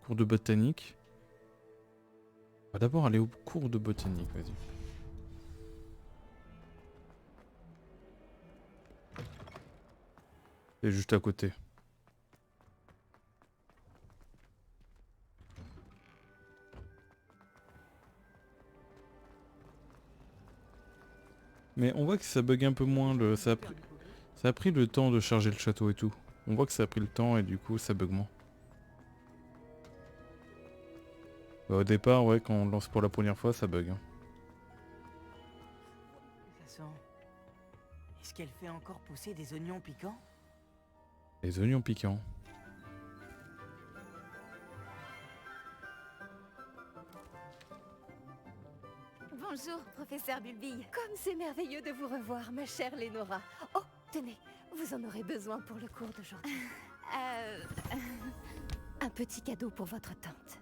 Cours de botanique. On va d'abord aller au cours de botanique, vas-y. C'est juste à côté. Mais on voit que ça bug un peu moins, ça a pris le temps de charger le château et tout. On voit que ça a pris le temps et du coup ça bug moins. Bah, au départ, ouais, quand on lance pour la première fois, ça bug. Hein. Ça sent... Est-ce qu'elle fait encore pousser des oignons piquants? Les oignons piquants. Bonjour, professeur Bulbille. Comme c'est merveilleux de vous revoir, ma chère Lénora. Oh, tenez, vous en aurez besoin pour le cours d'aujourd'hui. Un petit cadeau pour votre tante.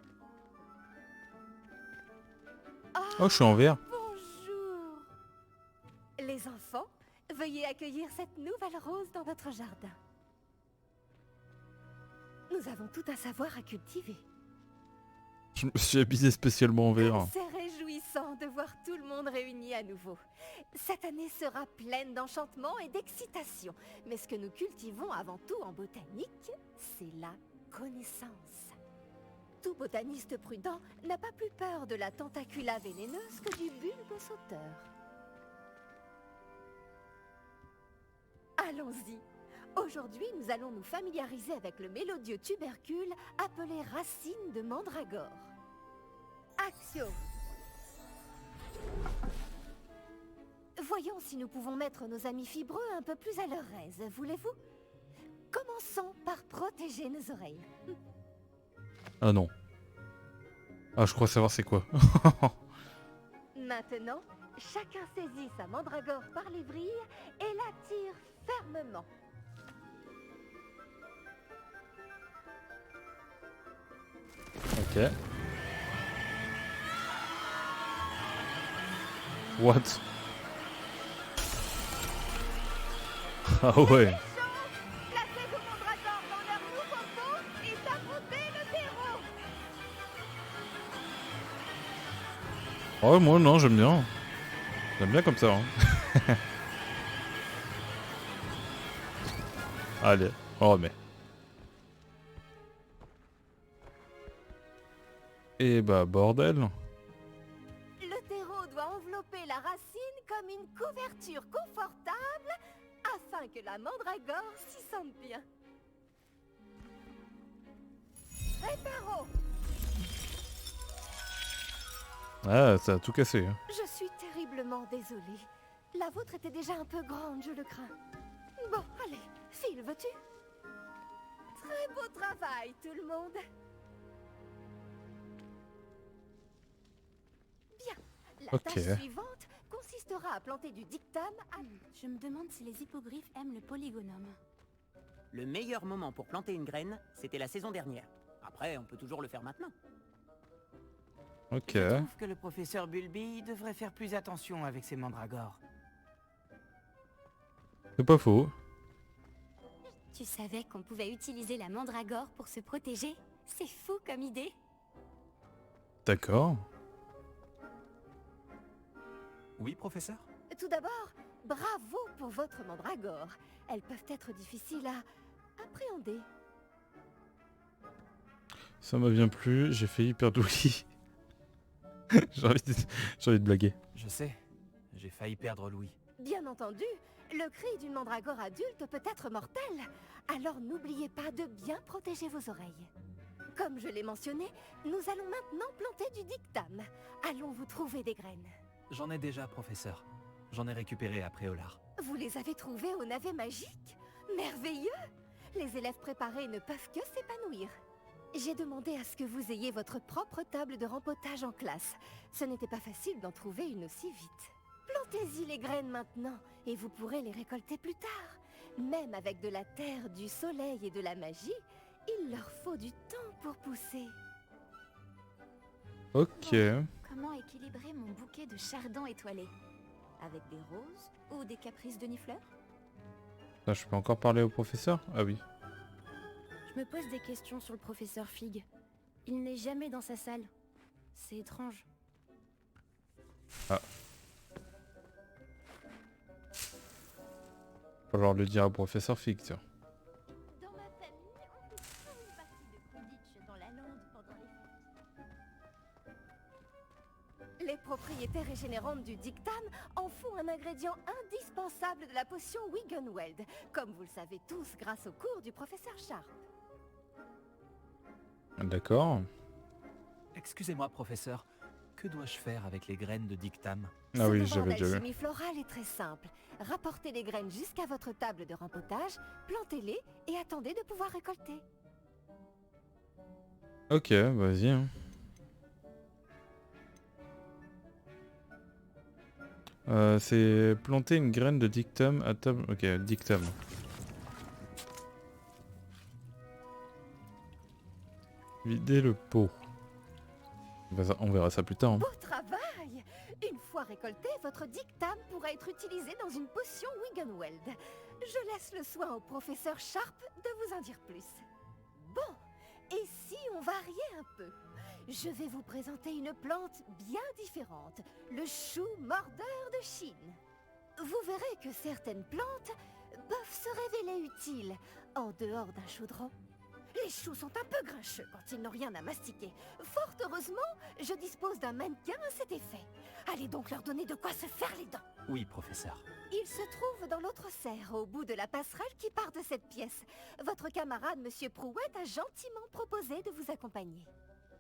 Oh, je suis en vert. Bonjour. Les enfants, veuillez accueillir cette nouvelle rose dans notre jardin. Nous avons tout un savoir à cultiver. Je me suis habillé spécialement en vert. C'est réjouissant de voir tout le monde réuni à nouveau. Cette année sera pleine d'enchantement et d'excitation. Mais ce que nous cultivons avant tout en botanique, c'est la connaissance. Tout botaniste prudent n'a pas plus peur de la tentacula vénéneuse que du bulbe sauteur. Allons-y. Aujourd'hui, nous allons nous familiariser avec le mélodieux tubercule appelé racine de mandragore. Axio. Voyons si nous pouvons mettre nos amis fibreux un peu plus à leur aise, voulez-vous? Commençons par protéger nos oreilles. Ah non. Ah, je crois savoir c'est quoi. Maintenant, chacun saisit sa mandragore par les vrilles et la tire fermement. Ok. What? Ah ouais. Placez vos mandragores dans leur nouveau pot et affrontez le terreau. Oh moi non, j'aime bien. J'aime bien comme ça. Hein. Allez, on remet. Et bah bordel. Le terreau doit envelopper la racine comme une couverture confortable afin que la mandragore s'y sente bien. Réparo! Ah, ça a tout cassé. Hein. Je suis terriblement désolée. La vôtre était déjà un peu grande, je le crains. Bon, allez, file, veux-tu? Très beau travail, tout le monde. Bien. La Ok. tâche suivante consistera à planter du dictame à... Je me demande si les hippogriffes aiment le polygonome. Le meilleur moment pour planter une graine, c'était la saison dernière. Après, on peut toujours le faire maintenant. Ok. Je trouve que le professeur Bulbille devrait faire plus attention avec ses mandragores. C'est pas faux. Tu savais qu'on pouvait utiliser la mandragore pour se protéger? C'est fou comme idée. D'accord. Oui, professeur? Tout d'abord, bravo pour votre mandragore. Elles peuvent être difficiles à appréhender. Ça m'a bien plu, j'ai failli perdre Louis. j'ai envie de blaguer. Je sais, j'ai failli perdre Louis. Bien entendu, le cri d'une mandragore adulte peut être mortel. Alors n'oubliez pas de bien protéger vos oreilles. Comme je l'ai mentionné, nous allons maintenant planter du dictame. Allons vous trouver des graines. J'en ai déjà, professeur. J'en ai récupéré à Préolard. Vous les avez trouvées au navet magique? Merveilleux! Les élèves préparés ne peuvent que s'épanouir. J'ai demandé à ce que vous ayez votre propre table de rempotage en classe. Ce n'était pas facile d'en trouver une aussi vite. Plantez-y les graines maintenant, et vous pourrez les récolter plus tard. Même avec de la terre, du soleil et de la magie, il leur faut du temps pour pousser. Ok. Comment équilibrer mon bouquet de chardons étoilés? Avec des roses ou des caprices de Nifleur? Là, je peux encore parler au professeur? Ah oui. Je me pose des questions sur le professeur Fig. Il n'est jamais dans sa salle. C'est étrange. Ah. Falloir le dire au professeur Fig, tiens. Dans ma famille, on fait toujours une partie de Quidditch dans la lande pendant les fêtes. Les propriétés régénérantes du dictame en font un ingrédient indispensable de la potion Wiggenweld, comme vous le savez tous grâce au cours du professeur Sharp. D'accord. Excusez-moi, professeur. Que dois-je faire avec les graines de dictame? Ah oui, Ce j'avais moment déjà vu. d'alchimie florale est très simple. Rapportez les graines jusqu'à votre table de rempotage, plantez-les et attendez de pouvoir récolter. Ok, vas-y. Hein. C'est planter une graine de dictame à table... Ok, dictame. Vider le pot. On verra ça plus tard. Hein. Beau travail! Une fois récolté, votre dictame pourra être utilisé dans une potion Wiggenweld. Je laisse le soin au professeur Sharp de vous en dire plus. Bon, et si on variait un peu? Je vais vous présenter une plante bien différente, le chou mordeur de Chine. Vous verrez que certaines plantes peuvent se révéler utiles en dehors d'un chaudron. Les choux sont un peu grincheux quand ils n'ont rien à mastiquer. Fort heureusement, je dispose d'un mannequin à cet effet. Allez donc leur donner de quoi se faire les dents. Oui, professeur. Il se trouve dans l'autre serre, au bout de la passerelle qui part de cette pièce. Votre camarade, Monsieur Prouette, a gentiment proposé de vous accompagner.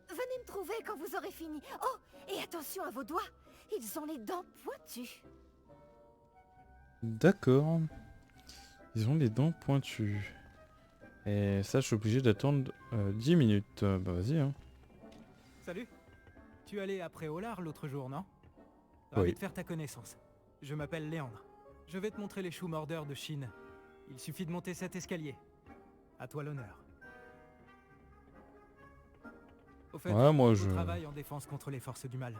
Venez me trouver quand vous aurez fini. Oh, et attention à vos doigts, ils ont les dents pointues. D'accord. Ils ont les dents pointues. Et ça, je suis obligé d'attendre 10 minutes. Bah vas-y. Hein. Salut. Tu allais après Olar l'autre jour, non? Ravi Oui. de faire ta connaissance. Je m'appelle Léandre. Je vais te montrer les choux mordeurs de Chine. Il suffit de monter cet escalier. À toi l'honneur. Au fait, Ouais, moi je je... travaille en défense contre les forces du mal.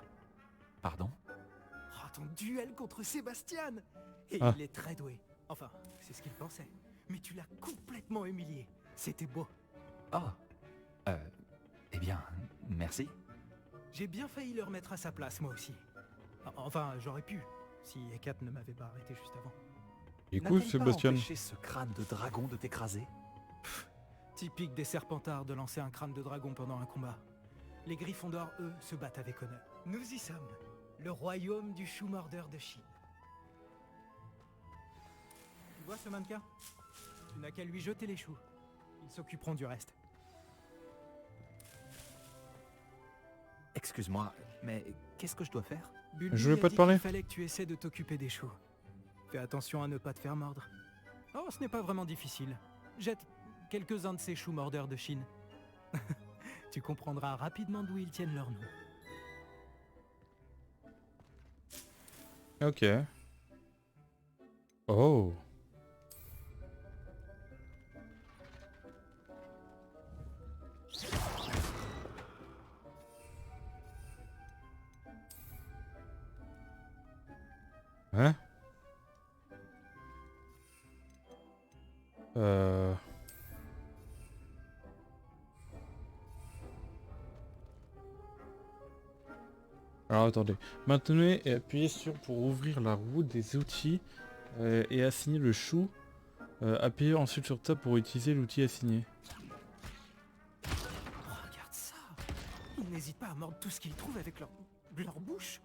Pardon? Oh, ton duel contre Sébastien! Et Ah. il est très doué. Enfin, c'est ce qu'il pensait. Mais tu l'as complètement humilié. C'était beau. Oh. Eh bien, merci. J'ai bien failli le remettre à sa place, moi aussi. Enfin, j'aurais pu, si Hecat ne m'avait pas arrêté juste avant. Écoute, N'a-t-elle pas Sébastien. empêché ce crâne de dragon de t'écraser? Typique des Serpentards de lancer un crâne de dragon pendant un combat. Les Gryffondors, eux, se battent avec honneur. Nous y sommes. Le royaume du chou mordeur de Chine. Tu vois ce mannequin? Tu n'as qu'à lui jeter les choux. Ils s'occuperont du reste. Excuse-moi, mais qu'est-ce que je dois faire? Bulby Je vais a pas dit te parler. qu'il fallait que tu essaies de t'occuper des choux. Fais attention à ne pas te faire mordre. Oh, ce n'est pas vraiment difficile. Jette quelques-uns de ces choux mordeurs de Chine. Tu comprendras rapidement d'où ils tiennent leur nom. Ok. Oh. Hein? Alors attendez. Maintenez et appuyez sur pour ouvrir la roue des outils et assigner le chou. Appuyez ensuite sur Tab pour utiliser l'outil assigné. Regarde ça. Ils n'hésitent pas à mordre tout ce qu'ils trouvent avec leur bouche.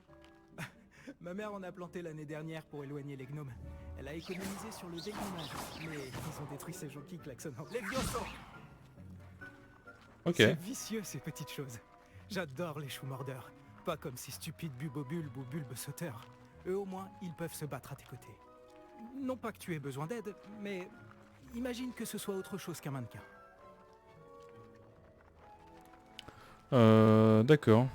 Ma mère en a planté l'année dernière pour éloigner les gnomes. Elle a économisé sur le dégommage, mais ils ont détruit ces gens qui klaxonnent. Les violents. Ok. C'est vicieux ces petites choses. J'adore les choux mordeurs. Pas comme ces stupides bulbobulbes ou bulbes sauteurs. Eux au moins, ils peuvent se battre à tes côtés. Non pas que tu aies besoin d'aide, mais imagine que ce soit autre chose qu'un mannequin. D'accord.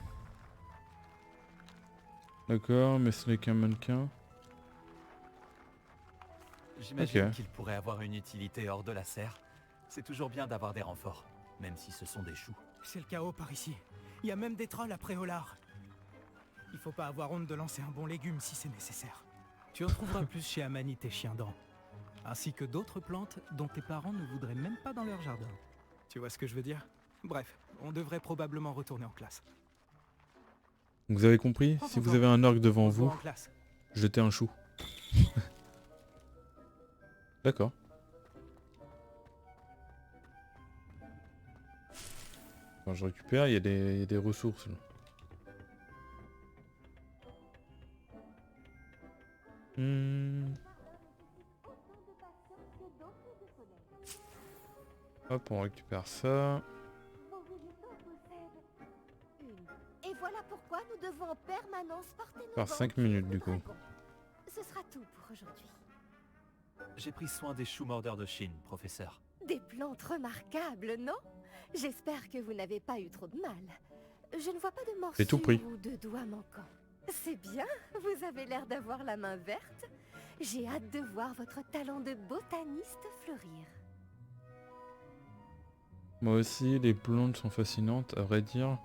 D'accord, mais ce n'est qu'un mannequin. J'imagine Ok. qu'il pourrait avoir une utilité hors de la serre. C'est toujours bien d'avoir des renforts, même si ce sont des choux. C'est le chaos par ici. Il y a même des trolls après Olar. Il faut pas avoir honte de lancer un bon légume si c'est nécessaire. Tu en trouveras plus chez Amanite et Chiendent, ainsi que d'autres plantes dont tes parents ne voudraient même pas dans leur jardin. Tu vois ce que je veux dire? Bref, On devrait probablement retourner en classe. Vous avez compris? Prends Si ton vous temps. avez un orc devant On se voit vous, en classe. jetez un chou. D'accord. Quand je récupère, il y a des ressources là. Hop, on récupère ça. Et voilà pourquoi nous devons en permanence porter nos Par gants 5 minutes de du coup. dragon. Ce sera tout pour aujourd'hui. J'ai pris soin des choux mordeurs de Chine, professeur. Des plantes remarquables, non? J'espère que vous n'avez pas eu trop de mal. Je ne vois pas de J'ai tout morsures pris. ou de doigts manquants. C'est bien, vous avez l'air d'avoir la main verte. J'ai hâte de voir votre talent de botaniste fleurir. Moi aussi, les plantes sont fascinantes, à vrai dire.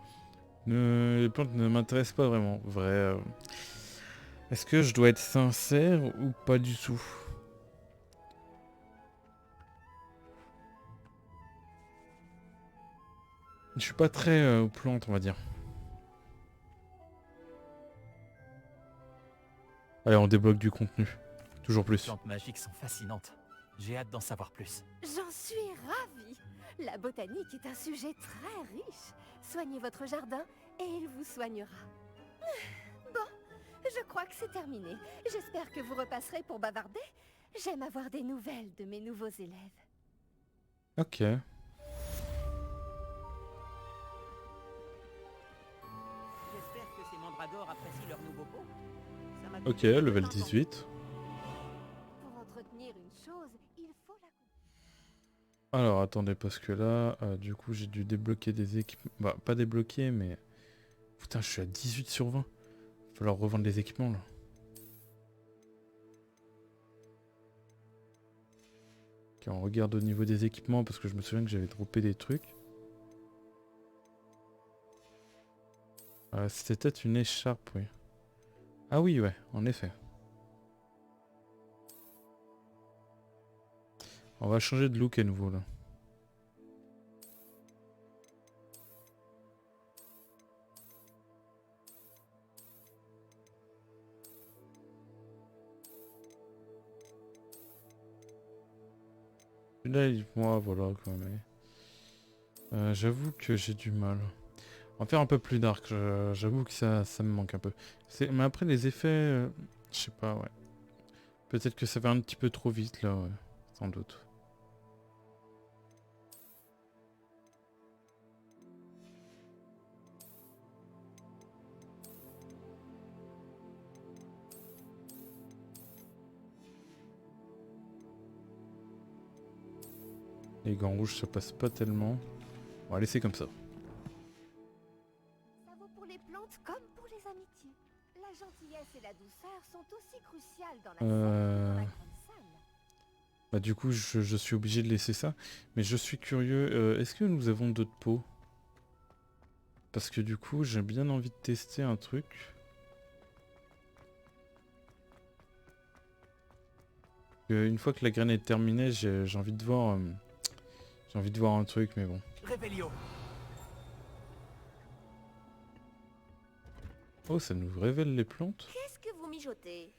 Les plantes ne m'intéressent pas vraiment. Vrai. Est-ce que je dois être sincère ou pas du tout? Je suis pas très aux plantes, on va dire. Allez, on débloque du contenu. Toujours Les plus. plantes magiques sont fascinantes. J'ai hâte d'en savoir plus. J'en suis ravie. La botanique est un sujet très riche. Soignez votre jardin et il vous soignera. Bon, je crois que c'est terminé. J'espère que vous repasserez pour bavarder. J'aime avoir des nouvelles de mes nouveaux élèves. Ok. J'espère que ces mandragores apprécient leur nouveau pot. Ça m'a Ok, coûté level 50 ans. 18. Pour entretenir une chose, il faut la... Alors attendez, parce que là, du coup j'ai dû débloquer des équipements. Bah pas débloquer mais... Putain, je suis à 18 sur 20. Il va falloir revendre les équipements là. Ok, on regarde au niveau des équipements parce que je me souviens que j'avais droppé des trucs. C'était peut-être une écharpe, oui. Ah oui, ouais, en effet. On va changer de look à nouveau là. Là, moi, voilà quand même. J'avoue que j'ai du mal. On va faire un peu plus dark. J'avoue que ça me manque un peu. Mais après les effets, je sais pas, ouais. Peut-être que ça va un petit peu trop vite là, ouais. Sans doute. Les gants rouges ça passe pas tellement. On va laisser comme ça. Ça vaut pour les plantes comme pour les amitiés. La gentillesse et la douceur sont aussi cruciales dans la scène que dans la grande salle. Bah du coup je suis obligé de laisser ça. Mais je suis curieux, est-ce que nous avons d'autres pots? Parce que du coup j'ai bien envie de tester un truc. Une fois que la graine est terminée, j'ai envie de voir... j'ai envie de voir un truc mais bon. Réveillon. Oh, ça nous révèle les plantes. Qu'est-ce que vous mijotez?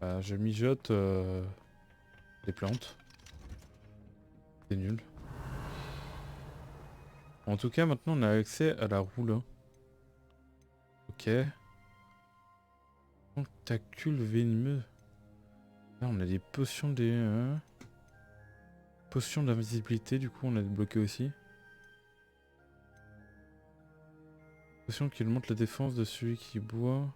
Je mijote les plantes. C'est nul. En tout cas, maintenant on a accès à la roue là. Ok. Tentacule venimeux. Là, on a des potions potions d'invisibilité, du coup on a débloqué aussi. Potion qui augmente la défense de celui qui boit.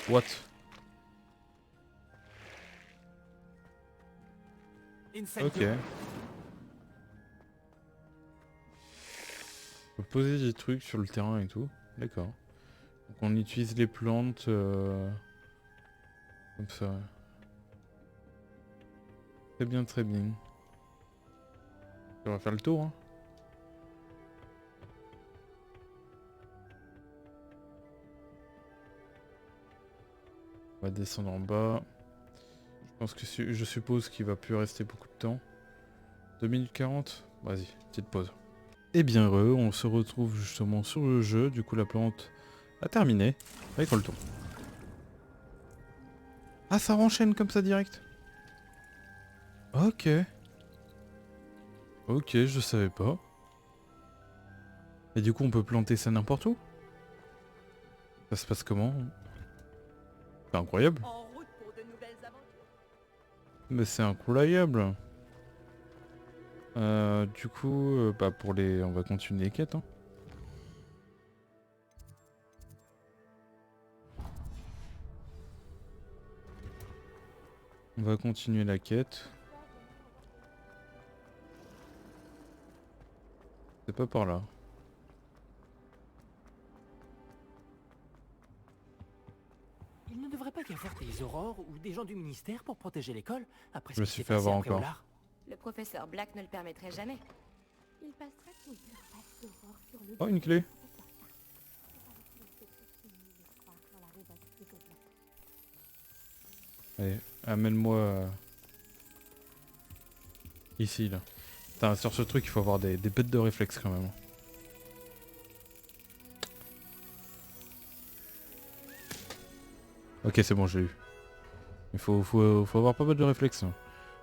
What? Ok. On peut poser des trucs sur le terrain et tout. D'accord. Donc on utilise les plantes comme ça. Très bien, très bien. On va faire le tour, hein. On va descendre en bas. Je pense que je suppose qu'il va plus rester beaucoup de temps. 2040. Vas-y, petite pause. Et bien heureux, on se retrouve justement sur le jeu. Du coup la plante a terminé. Avec le tour. Ah, ça enchaîne comme ça direct. Ok. Ok, je savais pas. Et du coup on peut planter ça n'importe où? Ça se passe comment? C'est incroyable. En route pour de nouvelles aventures. Mais c'est incroyable. Du coup, bah pour les... On va continuer les quêtes. Hein. On va continuer la quête. C'est pas par là. Il ne devrait pas y avoir des aurores ou des gens du ministère pour protéger l'école après Je me ce qui suis s'est fait passé avoir après encore. Olar. Le professeur Black ne le permettrait jamais. Il passera tout sur le Oh, une clé. Allez, amène-moi... ici, là. Putain, sur ce truc, il faut avoir des bêtes de réflexe quand même. Ok, c'est bon, j'ai eu. Il faut avoir pas mal de réflexe.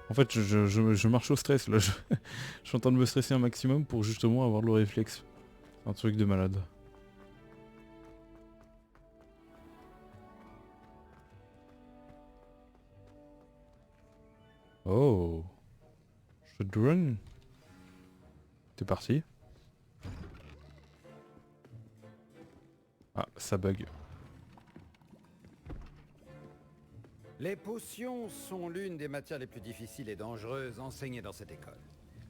En fait, je marche au stress, là. Je suis en train de me stresser un maximum pour justement avoir le réflexe. Un truc de malade. Oh. Shotgun. T'es parti. Ah, ça bug. Les potions sont l'une des matières les plus difficiles et dangereuses enseignées dans cette école.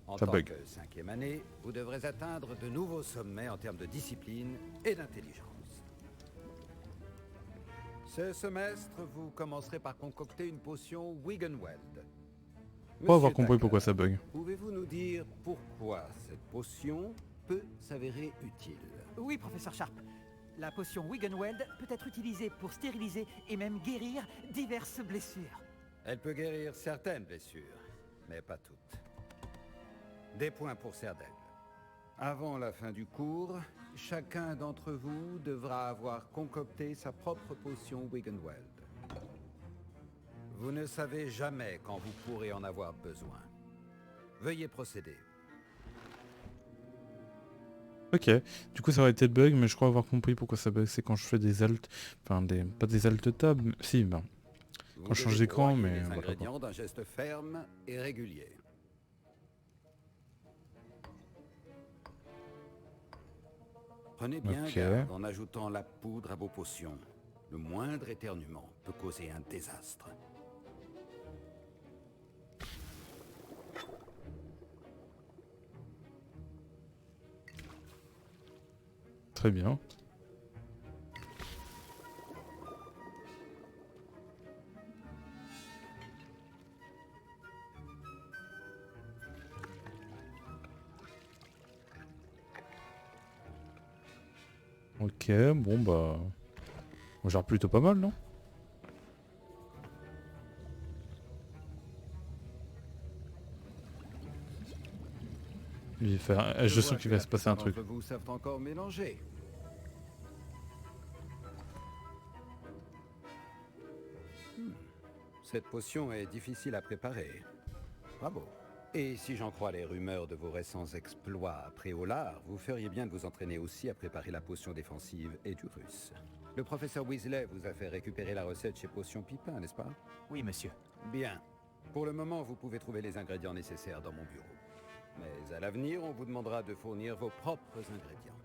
En Ça tant bug. que 5e année, vous devrez atteindre de nouveaux sommets en termes de discipline et d'intelligence. Ce semestre, vous commencerez par concocter une potion Wiggenweld. Faut avoir Monsieur compris Tucker, pourquoi ça bug. pouvez-vous nous dire pourquoi cette potion peut s'avérer utile? Oui, professeur Sharp. La potion Wiggenweld peut être utilisée pour stériliser et même guérir diverses blessures. Elle peut guérir certaines blessures, mais pas toutes. Des points pour Serdaigle. Avant la fin du cours, chacun d'entre vous devra avoir concocté sa propre potion Wiggenweld. Vous ne savez jamais quand vous pourrez en avoir besoin. Veuillez procéder. Ok, du coup ça aurait été le bug, mais je crois avoir compris pourquoi ça bug, c'est quand je fais des alt... Enfin, pas des alt tab, mais... si, ben... Vous je change devez d'écran, broyer mais les voilà, quoi. ingrédients d'un geste ferme et régulier. Prenez bien Ok. garde en ajoutant la poudre à vos potions. Le moindre éternuement peut causer un désastre. Très bien. Ok, bon bah... On gère plutôt pas mal, non? Il va faire... Je vois sens que qu'il va la se passer un plupart truc. d'entre vous savent encore mélanger. Cette potion est difficile à préparer. Bravo. Et si j'en crois les rumeurs de vos récents exploits après Olar, vous feriez bien de vous entraîner aussi à préparer la potion défensive et du russe. Le professeur Weasley vous a fait récupérer la recette chez Potion Pipin, n'est-ce pas? Oui, monsieur. Bien. Pour le moment, vous pouvez trouver les ingrédients nécessaires dans mon bureau. Mais à l'avenir, on vous demandera de fournir vos propres ingrédients.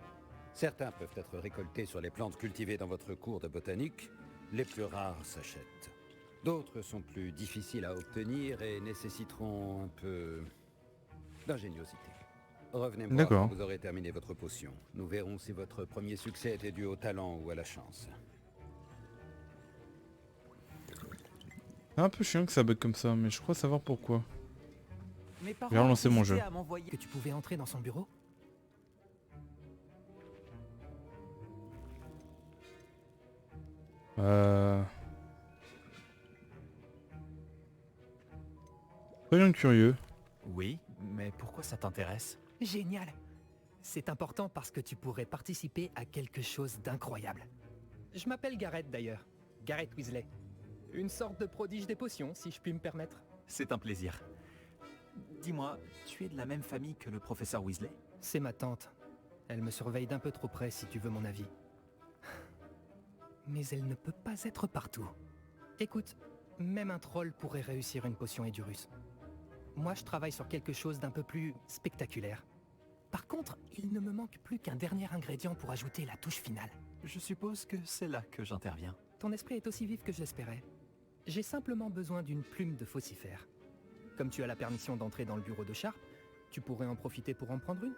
Certains peuvent être récoltés sur les plantes cultivées dans votre cours de botanique. Les plus rares s'achètent. D'autres sont plus difficiles à obtenir et nécessiteront un peu d'ingéniosité. Revenez me voir D'accord. quand vous aurez terminé votre potion. Nous verrons si votre premier succès était dû au talent ou à la chance. C'est un peu chiant que ça bug comme ça, mais je crois savoir pourquoi. Mes parents J'ai relancé ont mon hésité jeu. à m'envoyer que tu pouvais entrer dans son bureau. Soyons curieux. Oui, mais pourquoi ça t'intéresse? Génial. C'est important parce que tu pourrais participer à quelque chose d'incroyable. Je m'appelle Gareth d'ailleurs. Gareth Weasley. Une sorte de prodige des potions, si je puis me permettre. C'est un plaisir. Dis-moi, tu es de la même famille que le professeur Weasley? C'est ma tante. Elle me surveille d'un peu trop près si tu veux mon avis. Mais elle ne peut pas être partout. Écoute, même un troll pourrait réussir une potion Edurus. Moi, je travaille sur quelque chose d'un peu plus spectaculaire. Par contre, il ne me manque plus qu'un dernier ingrédient pour ajouter la touche finale. Je suppose que c'est là que j'interviens. Ton esprit est aussi vif que je l'espérais. J'ai simplement besoin d'une plume de faucifère. Comme tu as la permission d'entrer dans le bureau de Sharp, tu pourrais en profiter pour en prendre une.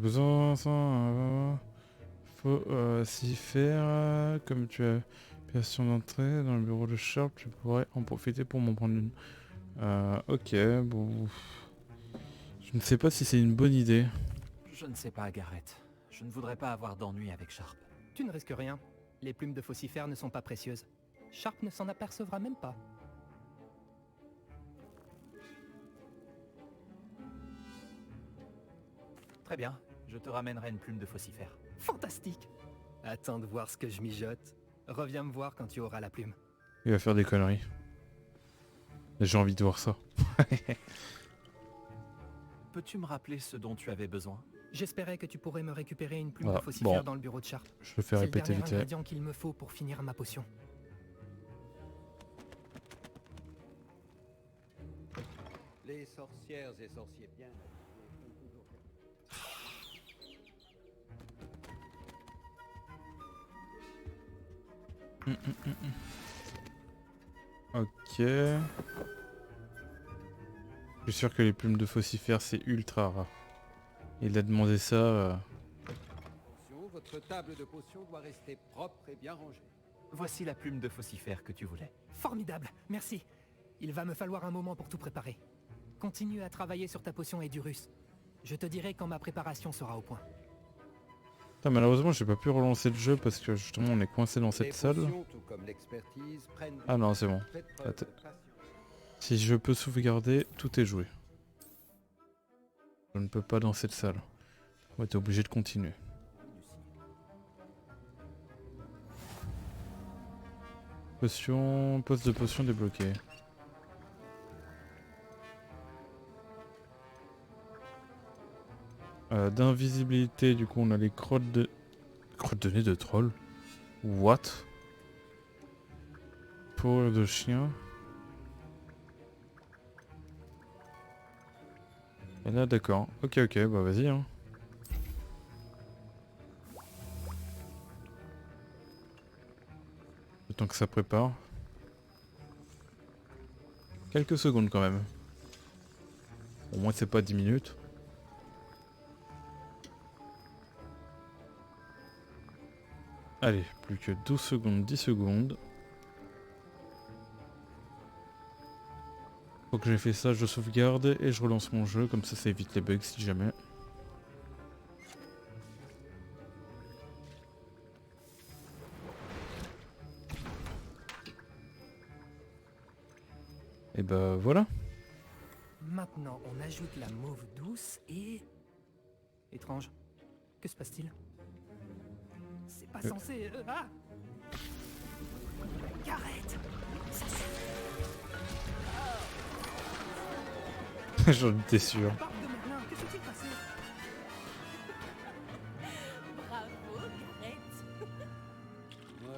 Besoin, faut s'y faire. Comme tu as permission d'entrer dans le bureau de Sharp, tu pourrais en profiter pour m'en prendre une. Ok, bon. Je ne sais pas si c'est une bonne idée. Je ne sais pas, Gareth. Je ne voudrais pas avoir d'ennui avec Sharp. Tu ne risques rien. Les plumes de faucifère ne sont pas précieuses. Sharp ne s'en apercevra même pas. Très bien, je te ramènerai une plume de faucifère. Fantastique. Attends de voir ce que je mijote. Reviens me voir quand tu auras la plume. Il va faire des conneries. J'ai envie de voir ça. Peux-tu me rappeler ce dont tu avais besoin? J'espérais que tu pourrais me récupérer une plume Voilà, de faucifère bon. dans le bureau de Sharp. Je le fais C'est le répéter dernier vite fait. ingrédient qu'il me faut pour finir ma potion. Les sorcières et sorciers bien habillés sont toujours... Ok. Je suis sûr que les plumes de faucifère c'est ultra rare. Il a demandé ça. Attention, votre table de potions doit rester propre et bien rangée. Voici la plume de faucifère que tu voulais. Formidable, merci. Il va me falloir un moment pour tout préparer. Continue à travailler sur ta potion Edurus. Je te dirai quand ma préparation sera au point. Putain, malheureusement j'ai pas pu relancer le jeu parce que justement on est coincé dans Les cette salle. potions, tout comme l'expertise, prennent... Ah non c'est bon. Faites preuve Attends. de patience. Si je peux sauvegarder, tout est joué. Je ne peux pas dans cette salle. On va être obligé de continuer. Potion, poste de potion débloqué. D'invisibilité, du coup on a les crottes de... Crottes de nez de troll. What? Peau de chien. Et là d'accord. Ok ok, bah vas-y hein. Le temps que ça prépare. Quelques secondes quand même. Au moins c'est pas 10 minutes. Allez, plus que 12 secondes, 10 secondes. Faut que j'ai fait ça, je sauvegarde et je relance mon jeu, comme ça évite les bugs si jamais. Et bah voilà. Maintenant, on ajoute la mauve douce et... Étrange. Que se passe-t-il? C'est pas censé... Ah! Gareth! Ça c'est... J'en étais sûr. Barbe de Merlin, que s'est-il passé? Bravo, Gareth.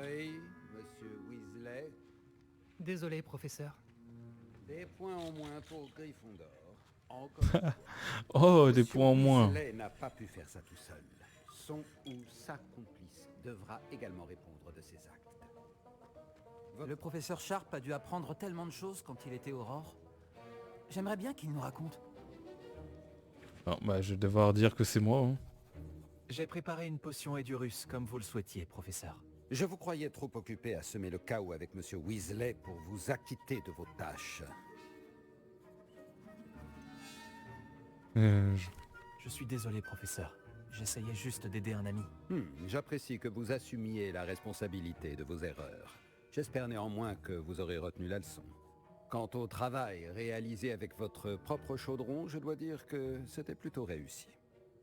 Oui, monsieur Weasley. Désolé, professeur. Des points en moins pour Gryffondor. Encore. Oh, des Monsieur points en moins. Weasley n'a pas pu faire ça tout seul. Son ou sa complice devra également répondre de ses actes. Le professeur Sharp a dû apprendre tellement de choses quand il était Aurore. J'aimerais bien qu'il nous raconte. Bon, bah je vais devoir dire que c'est moi. Hein. J'ai préparé une potion Edurus comme vous le souhaitiez, professeur. Je vous croyais trop occupé à semer le chaos avec monsieur Weasley pour vous acquitter de vos tâches. Je- Je suis désolé, professeur. J'essayais juste d'aider un ami. J'apprécie que vous assumiez la responsabilité de vos erreurs. J'espère néanmoins que vous aurez retenu la leçon. Quant au travail réalisé avec votre propre chaudron, je dois dire que c'était plutôt réussi.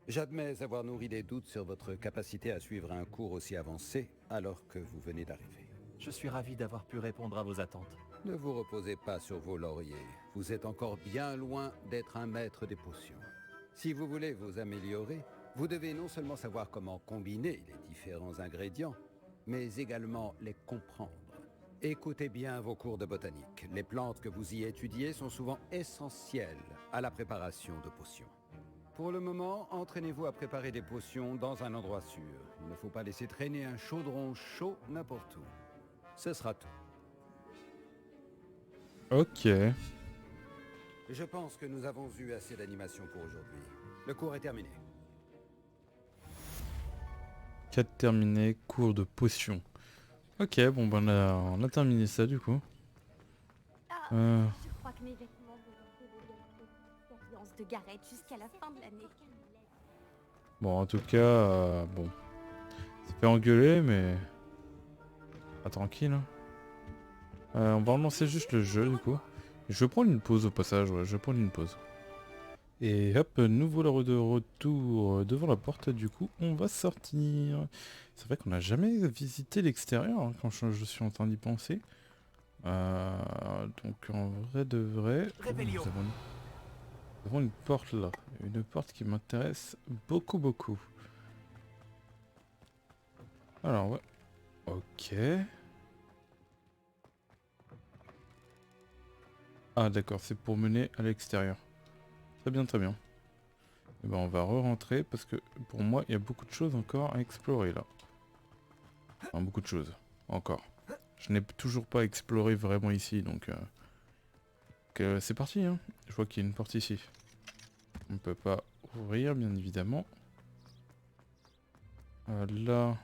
J'admets avoir nourri des doutes sur votre capacité à suivre un cours aussi avancé alors que vous venez d'arriver. Je suis ravi d'avoir pu répondre à vos attentes. Ne vous reposez pas sur vos lauriers. Vous êtes encore bien loin d'être un maître des potions. Si vous voulez vous améliorer, vous devez non seulement savoir comment combiner les différents ingrédients, mais également les comprendre. Écoutez bien vos cours de botanique. Les plantes que vous y étudiez sont souvent essentielles à la préparation de potions. Pour le moment, entraînez-vous à préparer des potions dans un endroit sûr. Il ne faut pas laisser traîner un chaudron chaud n'importe où. Ce sera tout. Ok. Je pense que nous avons eu assez d'animation pour aujourd'hui. Le cours est terminé. 4 terminé, cours de potion. Ok, bon ben on a terminé ça du coup. Je crois que mes vêtements vont porter l'expérience de Gareth jusqu'à la fin de l'année. Bon en tout cas, bon. Ça fait engueuler mais... Pas tranquille. Hein. On va relancer juste le jeu du coup. Je vais prendre une pause au passage, ouais, je vais prendre une pause. Et hop, nous voilà de retour devant la porte, du coup on va sortir. C'est vrai qu'on n'a jamais visité l'extérieur hein, quand je suis en train d'y penser. Donc en vrai de vrai, nous avons une porte là. Une porte qui m'intéresse beaucoup. Alors ouais, ok. Ah d'accord, c'est pour mener à l'extérieur. Très bien. Et ben on va re-rentrer parce que pour moi il y a beaucoup de choses encore à explorer là. Enfin beaucoup de choses, encore. Je n'ai toujours pas exploré vraiment ici donc... c'est parti hein. Je vois qu'il y a une porte ici. On ne peut pas ouvrir bien évidemment. Là...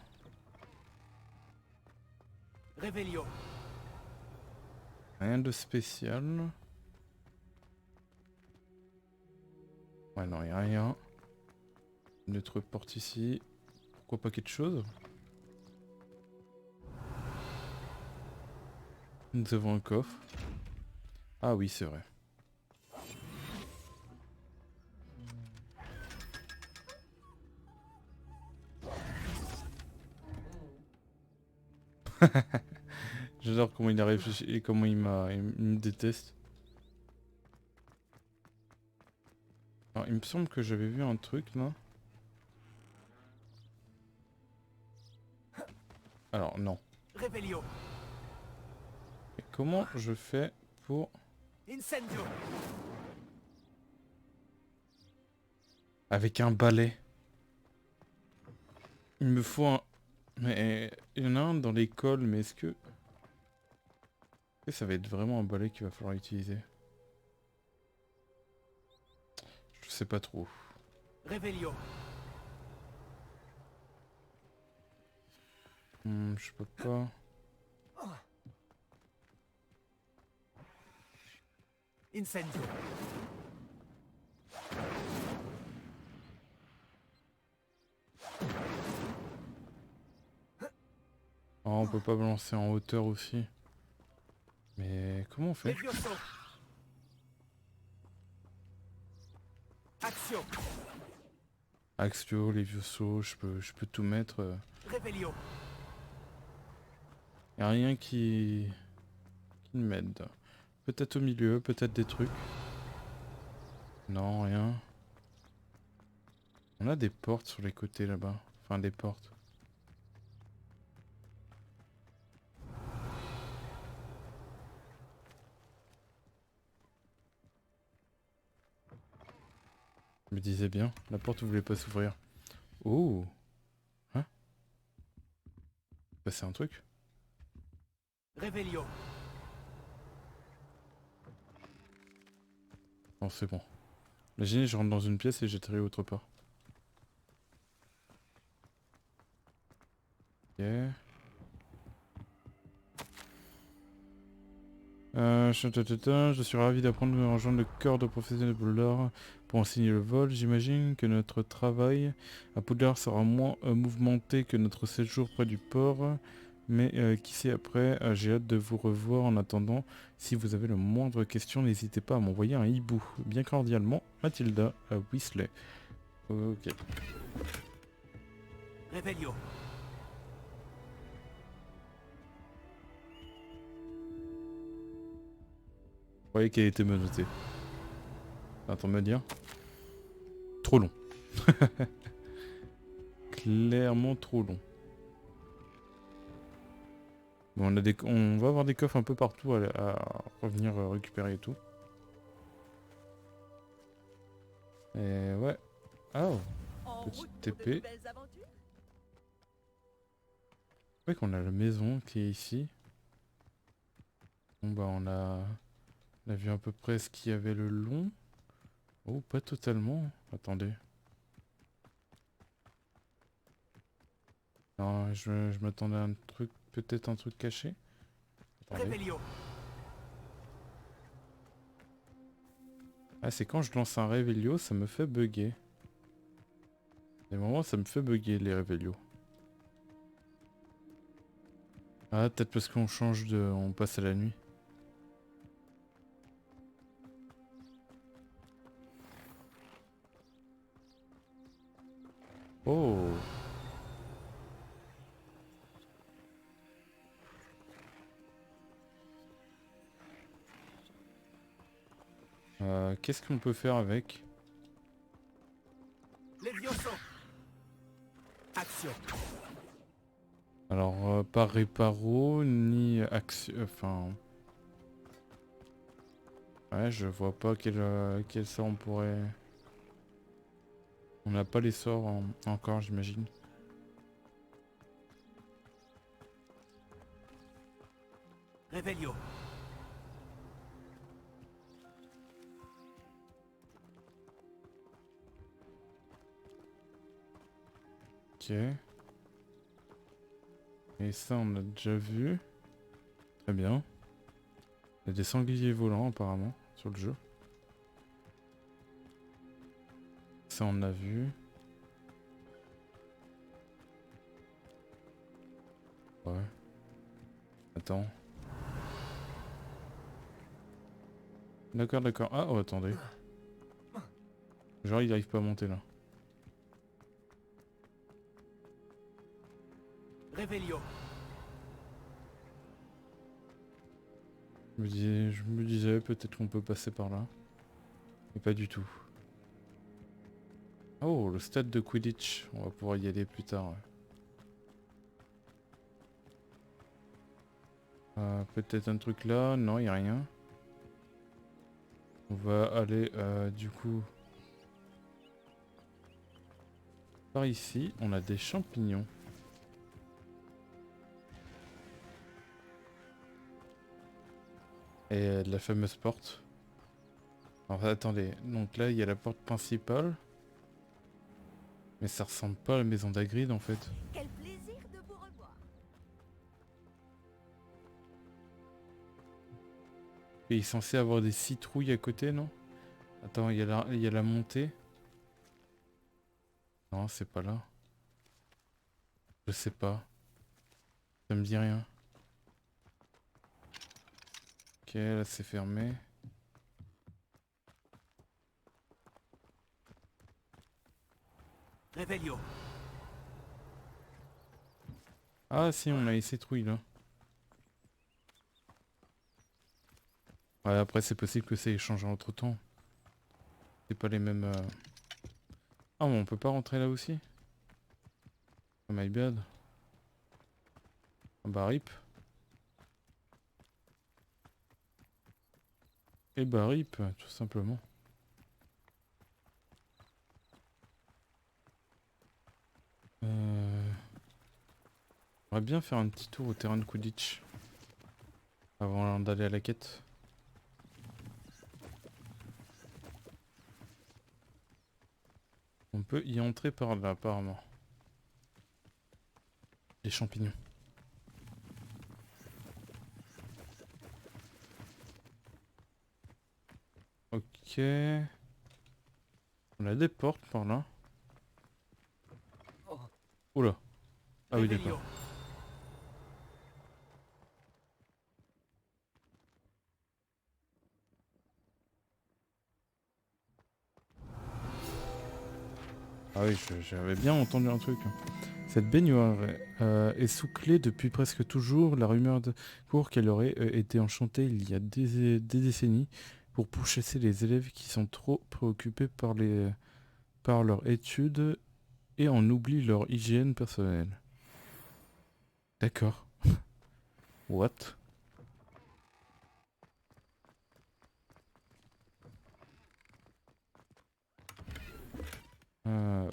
Réveillon. Rien de spécial. Ouais non, il n'y a rien. Une autre porte ici. Pourquoi pas quelque chose? Nous avons un coffre. Ah oui, c'est vrai. J'adore comment il a réfléchi et comment il me déteste. Alors, il me semble que j'avais vu un truc là. Alors non. Réveillon. Et comment je fais pour... Incendio. Avec un balai. Il me faut un... Mais il y en a un dans l'école, mais est-ce que ça va être vraiment un balai qu'il va falloir utiliser? Je sais pas trop. Réveillon. Je peux pas... Incendio. Oh, on peut pas balancer en hauteur aussi. Mais comment on fait? Levioso. Action. Axio, Levioso, je peux tout mettre. Réveillon. Y a rien qui m'aide. Peut-être au milieu, peut-être des trucs. Non, rien. On a des portes sur les côtés là-bas. Enfin, des portes. Je me disais bien, la porte ne voulait pas s'ouvrir. Oh! Hein? Bah, c'est un truc? Réveillon. Non, c'est bon. Imaginez, je rentre dans une pièce et j'atterris autre part. Ok. Je suis ravi d'apprendre à rejoindre le corps de professionnels de l'or pour enseigner le vol. J'imagine que notre travail à Poudlard sera moins mouvementé que notre séjour près du port. Mais qui sait après, j'ai hâte de vous revoir. En attendant, si vous avez le moindre question, n'hésitez pas à m'envoyer un hibou. Bien cordialement, Mathilda Weasley. Ok. Revelio. Vous voyez qu'elle était menottée. Attends me dire. Trop long. Clairement trop long. Bon, on va avoir des coffres un peu partout à revenir récupérer et tout. Et ouais. Oh, petite épée. Ouais qu'on a la maison qui est ici. Bon bah on a vu à peu près ce qu'il y avait le long. Oh, pas totalement. Attendez. Non, je m'attendais à un truc, peut-être un truc caché. Attendez. Revelio. Ah, c'est quand je lance un Revelio, ça me fait bugger. Des moments, ça me fait bugger les Revelios. Ah, peut-être parce qu'on change de... on passe à la nuit. Oh! Qu'est-ce qu'on peut faire avec? Levioso. Action. Alors, pas réparo, ni action... Enfin... Ouais, je vois pas quel sort on pourrait... On n'a pas les sorts encore, j'imagine. Revelio. Ok. Et ça, on a déjà vu. Très bien. Il y a des sangliers volants, apparemment, sur le jeu. Ça, on a vu. Ouais. Attends. D'accord, d'accord. Ah, oh, attendez. Genre, il arrive pas à monter, là. Revelio. Je me disais peut-être qu'on peut passer par là. Mais pas du tout. Oh, le stade de Quidditch. On va pouvoir y aller plus tard. Ouais. Peut-être un truc là. Non, il n'y a rien. On va aller du coup par ici. On a des champignons. Et de la fameuse porte. Alors attendez, donc là il y a la porte principale. Mais ça ressemble pas à la maison d'Hagrid en fait. Quel plaisir de vous revoir. Et il est censé avoir des citrouilles à côté, non? Attends, il y a la montée. Non, c'est pas là. Je sais pas. Ça me dit rien. Ok, là c'est fermé. Revelio. Ah si, on a les citrouilles là. Ouais, après c'est possible que ça ait changé entre temps. C'est pas les mêmes... Ah mais on peut pas rentrer là aussi? Oh my bad. Ah bah rip. Et bah rip, tout simplement. On va bien faire un petit tour au terrain de Quidditch. Avant d'aller à la quête. On peut y entrer par là apparemment. Les champignons. Ok. a des portes par là. Oula. Ah oui, d'accord. Ah oui, j'avais bien entendu un truc. Cette baignoire est sous clé depuis presque toujours. La rumeur court qu'elle aurait été enchantée il y a des décennies pour pourchasser les élèves qui sont trop préoccupés par leurs études et en oublient leur hygiène personnelle. D'accord. What?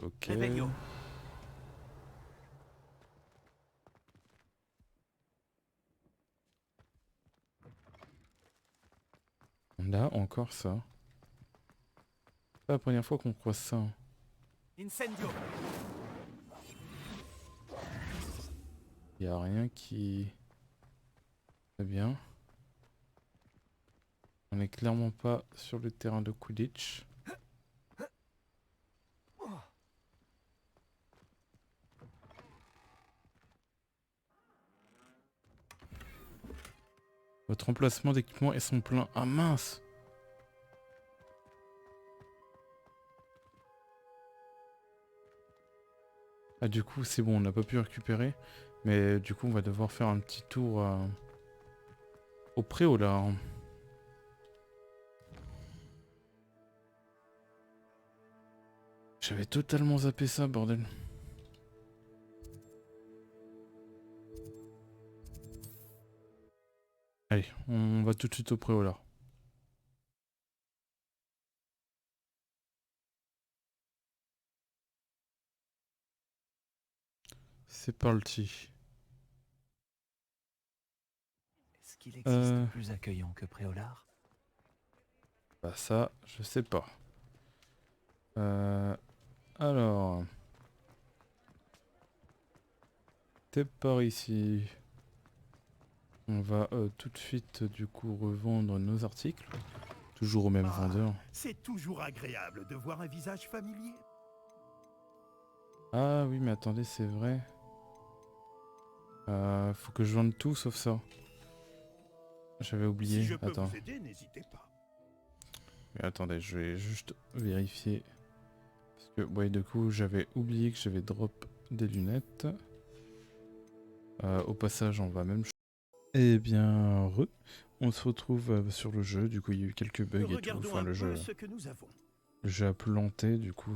Ok. Réveillon. On a encore ça. C'est pas la première fois qu'on croise ça. Incendio. Y a rien qui... Très bien. On est clairement pas sur le terrain de Quidditch. Votre emplacement d'équipement est son plein. Ah mince! Ah du coup c'est bon, on n'a pas pu récupérer. Mais du coup on va devoir faire un petit tour au préau-là. J'avais totalement zappé ça, bordel. Allez, on va tout de suite au préau-là. C'est parti. Est-ce qu'il existe plus accueillant que Préolard? Bah ça, je sais pas. Alors... T'es par ici. On va tout de suite du coup revendre nos articles. Toujours au même vendeur. C'est toujours agréable de voir un visage familier. Ah oui mais attendez c'est vrai. Faut que je vende tout sauf ça. J'avais oublié. Si je peux Attends. vous aider, n'hésitez pas. Mais attendez, je vais juste vérifier. Parce que ouais du coup j'avais oublié que j'avais drop des lunettes. Au passage on va même... Eh bien on se retrouve sur le jeu, du coup il y a eu quelques bugs et tout. Enfin le jeu... Ce que nous avons. Le jeu a planté, du coup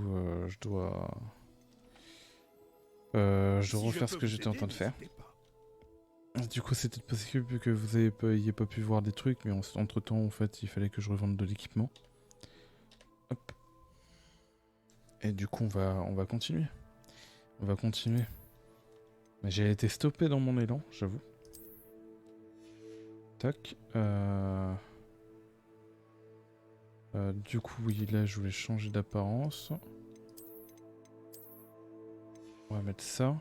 je dois refaire ce que j'étais en train de faire. Du coup c'était possible que vous ayez pas pu voir des trucs, mais entre temps en fait il fallait que je revende de l'équipement. Hop. Et du coup on va continuer. On va continuer. Mais j'ai été stoppé dans mon élan, j'avoue. Tac. Du coup oui là je voulais changer d'apparence. On va mettre ça.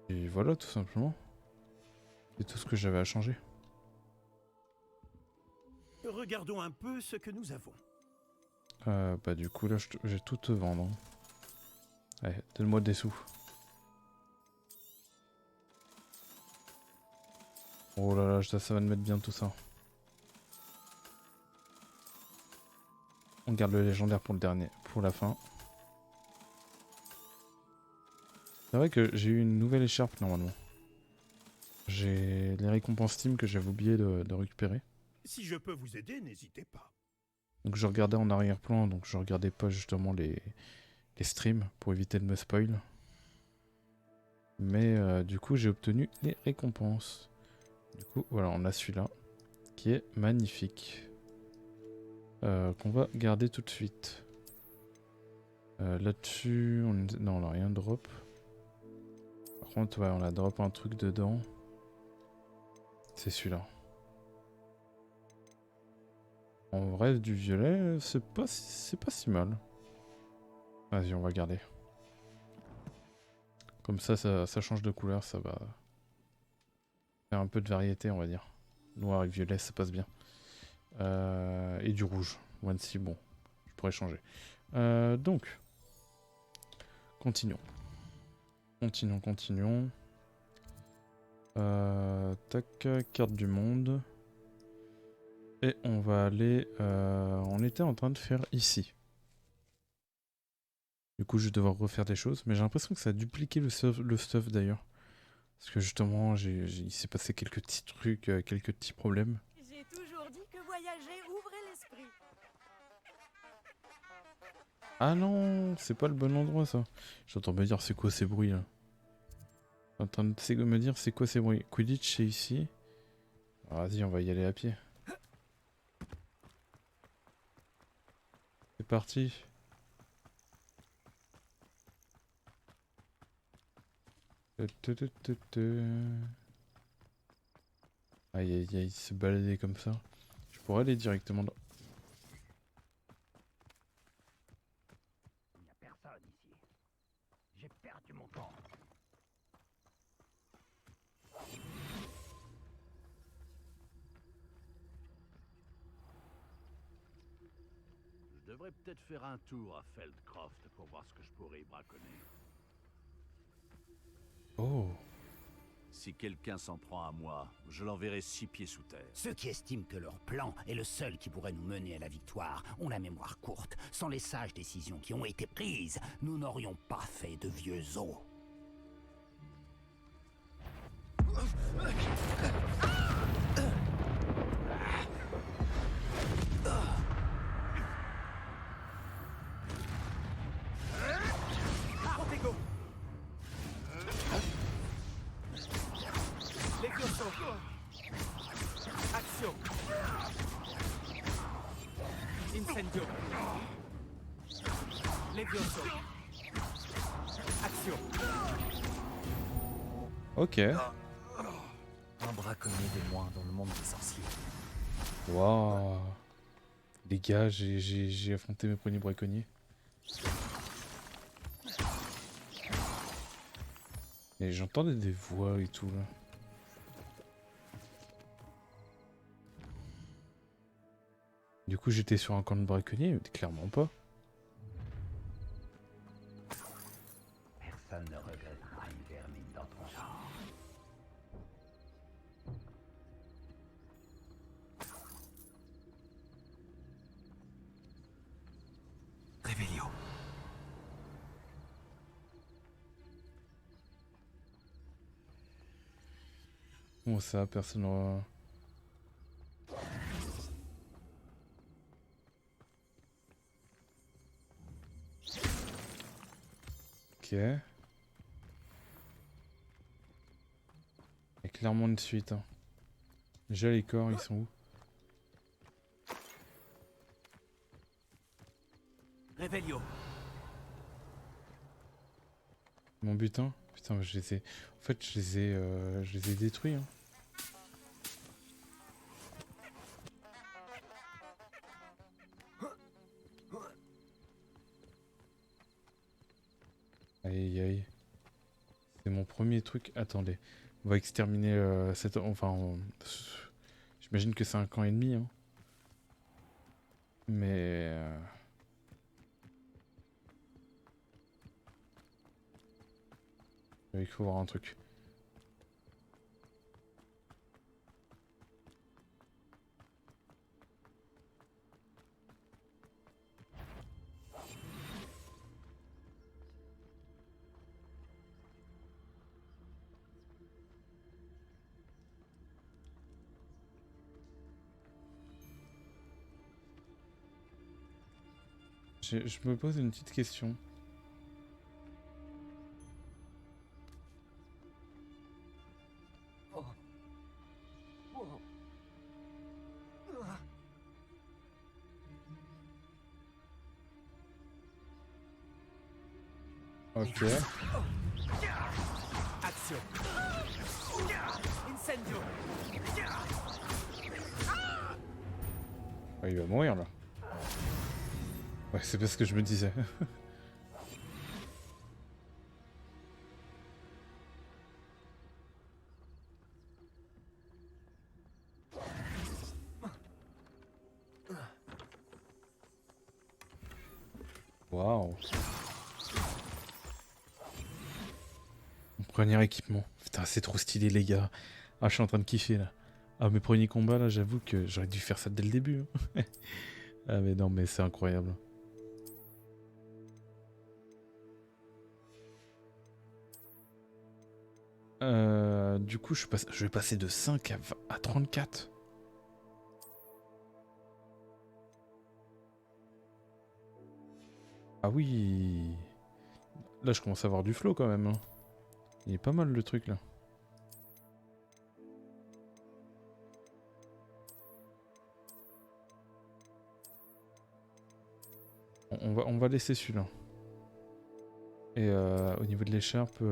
Et voilà tout simplement. C'est tout ce que j'avais à changer. Regardons un peu ce que nous avons. Bah du coup là j'ai tout te vendre. Hein. Allez, donne-moi des sous. Oh là là, ça va me mettre bien tout ça. On garde le légendaire pour le dernier, pour la fin. C'est vrai que j'ai eu une nouvelle écharpe normalement. J'ai les récompenses Steam que j'avais oublié de récupérer. Si je peux vous aider, n'hésitez pas. Donc je regardais en arrière-plan, donc je regardais pas justement les streams pour éviter de me spoil. Mais du coup j'ai obtenu les récompenses. Du coup voilà, on a celui-là qui est magnifique. Qu'on va garder tout de suite. Là-dessus, non, on n'a rien drop. Par contre, ouais, on a drop un truc dedans. C'est celui-là. En vrai, du violet, c'est pas si mal. Vas-y, on va garder. Comme ça change de couleur, ça va faire un peu de variété, on va dire. Noir et violet, ça passe bien. Et du rouge. One-C, bon. Je pourrais changer. Donc, continuons. Continuons. Tac, carte du monde. Et on va aller... on était en train de faire ici. Du coup, je vais devoir refaire des choses. Mais j'ai l'impression que ça a dupliqué le stuff d'ailleurs. Parce que justement, il s'est passé quelques petits trucs, quelques petits problèmes. J'ai toujours dit que voyager ouvrait l'esprit. Ah non, c'est pas le bon endroit ça. J'entends me dire c'est quoi ces bruits là. En train de me dire c'est quoi ces bruits. Quidditch c'est ici. Ah, vas-y, on va y aller à pied. C'est parti. Aïe aïe aïe, se balader comme ça. Je pourrais aller directement dans... Il n'y a personne ici. J'ai perdu mon temps. Je devrais peut-être faire un tour à Feldcroft pour voir ce que je pourrais y braconner. Oh. Si quelqu'un s'en prend à moi, je l'enverrai 6 pieds sous terre. Ceux qui estiment que leur plan est le seul qui pourrait nous mener à la victoire ont la mémoire courte. Sans les sages décisions qui ont été prises, nous n'aurions pas fait de vieux os. Protego. Levioso. Action. Incendio. Levioso. Action. Ok. Un braconnier de moins dans le monde des sorciers. Waouh. Les gars, j'ai affronté mes premiers braconniers. Et j'entendais des voix et tout là. Du coup j'étais sur un camp de braconniers, mais clairement pas. Personne ne regrettera une vermine dans ton genre. Réveillon. Bon ça, personne n'aura... Ok. Il y a clairement une suite. Hein. Déjà les corps, ils sont où? Réveillon. Mon butin? Putain, je les ai... En fait, je les ai détruits. Hein. Aïe aïe. C'est mon premier truc. Attendez. On va exterminer cette... Enfin... J'imagine que c'est un camp ennemi. Hein. Mais... Il faut voir un truc. Je me pose une petite question. Ok. Action. Incendio. Oh, il va mourir là. Ouais, c'est parce que je me disais. Waouh. Mon premier équipement. Putain, c'est trop stylé, les gars. Ah, je suis en train de kiffer, là. Ah, mes premiers combats, là, j'avoue que j'aurais dû faire ça dès le début. Hein. Ah, mais non, mais c'est incroyable. Du coup, je vais passer de 5 à 34. Ah oui. Là, je commence à avoir du flow quand même. Hein. Il est pas mal le truc là. On va laisser celui-là. Et au niveau de l'écharpe...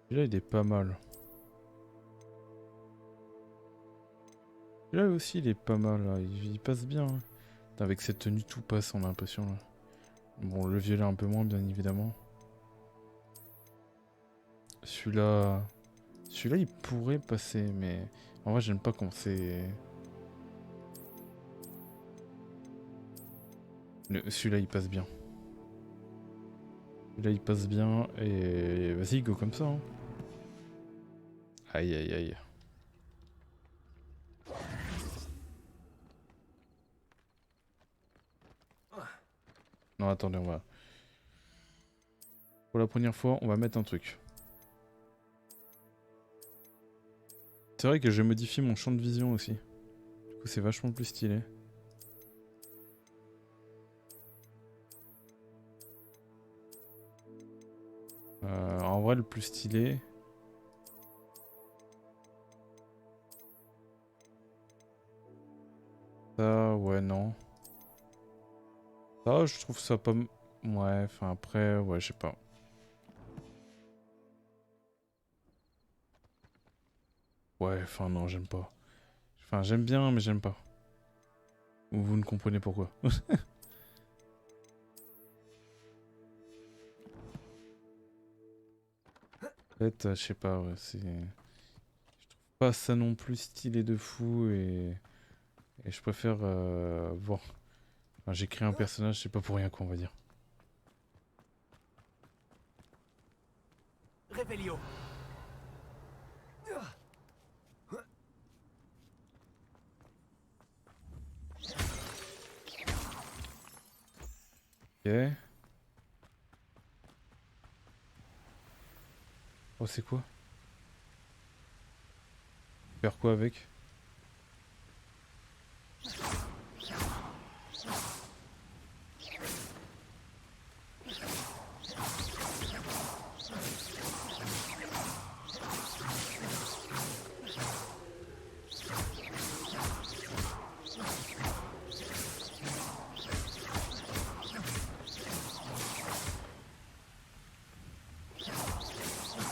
Celui-là, il est pas mal. Celui-là aussi, il est pas mal. Là. Il passe bien. Hein. Avec cette tenue, tout passe, on a l'impression. Là. Bon, le violet un peu moins, bien évidemment. Celui-là... Celui-là, il pourrait passer, mais... En vrai, j'aime pas quand c'est... Celui-là, il passe bien. Celui-là, il passe bien, et... Vas-y, go comme ça. Hein. Aïe, aïe, aïe. Non, attendez, on va... Pour la première fois, on va mettre un truc. C'est vrai que j'ai modifié mon champ de vision aussi. Du coup, c'est vachement plus stylé. En vrai, le plus stylé... Ça, ouais, non. Ça, je trouve ça pas... Ouais, enfin après, ouais, je sais pas. Ouais, enfin non, j'aime pas. Enfin, j'aime bien, mais j'aime pas. Ou vous ne comprenez pourquoi. En fait, je sais pas, ouais, c'est... Je trouve pas ça non plus stylé de fou et je préfère voir... Enfin, j'ai créé un personnage, c'est pas pour rien quoi, on va dire. Revelio. Ok. Oh, c'est quoi? Faire quoi avec?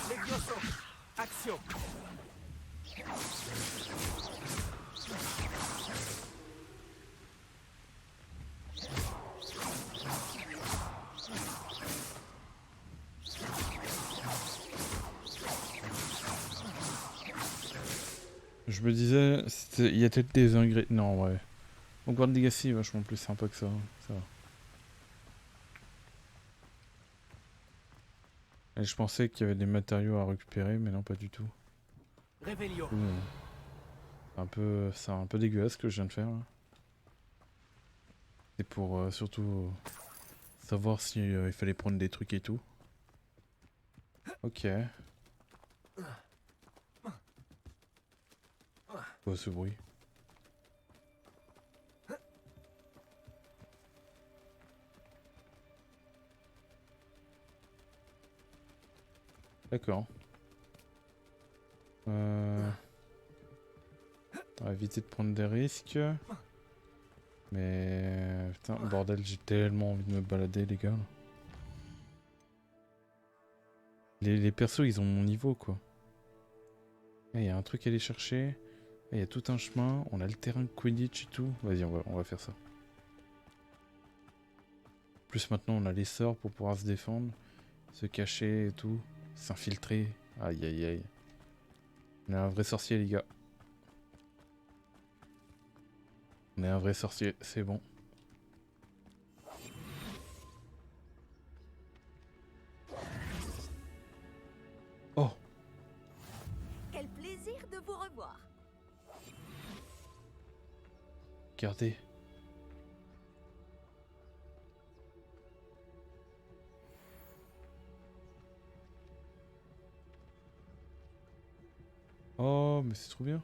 Levioso. Action. Je me disais, il y a peut-être des ingrédients... Non, ouais. Hogwarts Legacy est vachement plus sympa que ça. Ça va. Et je pensais qu'il y avait des matériaux à récupérer, mais non, pas du tout. Revelio. C'est un peu dégueulasse ce que je viens de faire. C'est pour surtout savoir si il fallait prendre des trucs et tout. Ok. Quoi ce bruit? D'accord. On va éviter de prendre des risques. Mais... Putain, bordel, j'ai tellement envie de me balader, les gars. Les persos, ils ont mon niveau, quoi. Il y a un truc à aller chercher. Il y a tout un chemin. On a le terrain de Quidditch et tout. Vas-y, on va faire ça. Plus maintenant, on a les sorts pour pouvoir se défendre. Se cacher et tout. S'infiltrer. Aïe, aïe, aïe. On est un vrai sorcier, les gars. On est un vrai sorcier, c'est bon. Oh, Quel plaisir de vous revoir. regardez. Oh, mais c'est trop bien.